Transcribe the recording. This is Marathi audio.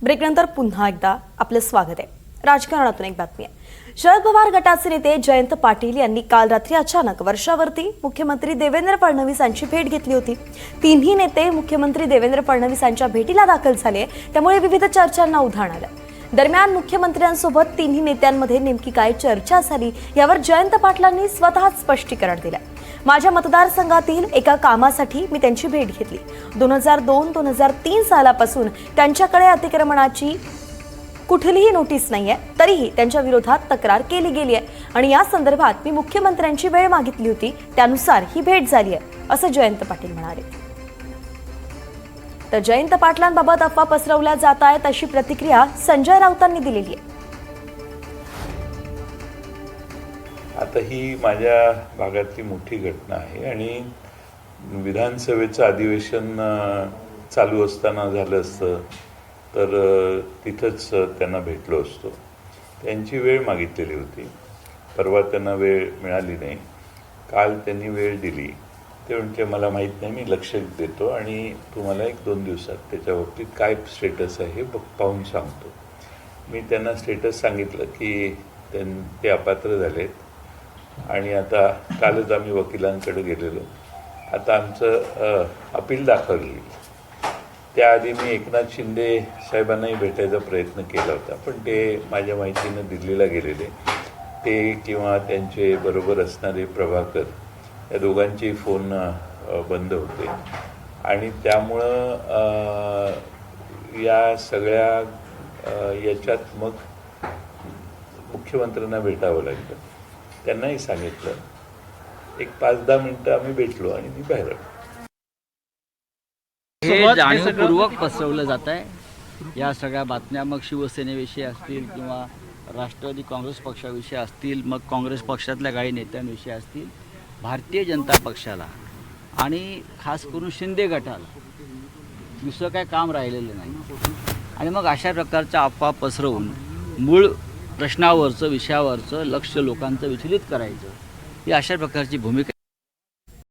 ब्रेकनंतर पुन्हा एकदा आपलं स्वागत आहे। राजकारणातून एक बातमी आहे। शरद पवार गटाचे नेते जयंत पाटील यांनी काल रात्री अचानक वर्षावरती मुख्यमंत्री देवेंद्र फडणवीस यांची भेट घेतली होती। तिन्ही नेते मुख्यमंत्री देवेंद्र फडणवीस यांच्या भेटीला दाखल झाले, त्यामुळे विविध चर्चांना उधाण आलं। दरम्यान मुख्यमंत्र्यांसोबत तिन्ही नेत्यांमध्ये नेमकी काय चर्चा झाली यावर जयंत पाटलांनी स्वतःच स्पष्टीकरण दिलं। माझ्या मतदारसंघातील एका कामासाठी मी त्यांची भेट घेतली। 2002-2003 सालापासून त्यांच्याकडे अतिक्रमणाची कुठलीही नोटीस नाहीये, तरीही त्यांच्या विरोधात तक्रार केली गेली आहे आणि या संदर्भात मी मुख्यमंत्र्यांची वेळ मागितली होती, त्यानुसार ही भेट झाली आहे, असं जयंत पाटील म्हणाले। तर जयंत पाटलांबाबत अफवा पसरवल्या जात आहेत अशी प्रतिक्रिया संजय राऊतांनी दिलेली आहे। आता ही माझ्या भागातली मोठी घटना आहे आणि विधानसभेचं अधिवेशन चालू असताना झालं असतं तर तिथंच त्यांना भेटलो असतो। त्यांची वेळ मागितलेली होती, परवा त्यांना वेळ मिळाली नाही, काल त्यांनी वेळ दिली। ते म्हणते मला माहीत नाही, मी लक्ष देतो आणि तुम्हाला 1-2 दिवसात त्याच्या बाबतीत काय स्टेटस आहे हे पाहून सांगतो। मी त्यांना स्टेटस सांगितलं की ते अपात्र झालेत आणि आता कालच आम्ही वकिलांकडे गेलेलो, आता आमचं अपील दाखल होईल। त्याआधी मी एकनाथ शिंदे साहेबांनाही भेटायचा प्रयत्न केला होता, पण ते माझ्या माहितीनं दिल्लीला गेलेले। ते किंवा त्यांचे बरोबर असणारे प्रभाकर या दोघांचे फोन बंद होते आणि त्यामुळं या सगळ्या याच्यात मग मुख्यमंत्र्यांना भेटावं लागलं। त्यांनाही सांगितलं, एक 5-10 मिनिटं आम्ही भेटलो आणि मी बाहेर आलो। हे जाणीवपूर्वक पसरवलं जात आहे या सगळ्या बातम्या, मग शिवसेनेविषयी असतील किंवा राष्ट्रवादी काँग्रेस पक्षाविषयी असतील, मग काँग्रेस पक्षातल्या काही नेत्यांविषयी असतील, भारतीय जनता पक्षाला आणि खास करून शिंदे गटाला दुसरं काय काम राहिलेलं नाही आणि मग अशा प्रकारच्या अफवा पसरवून मूळ प्रश्नावरचं विषयावरचं लक्ष लोकांचं विचलित करायचं ही अशा प्रकारची भूमिका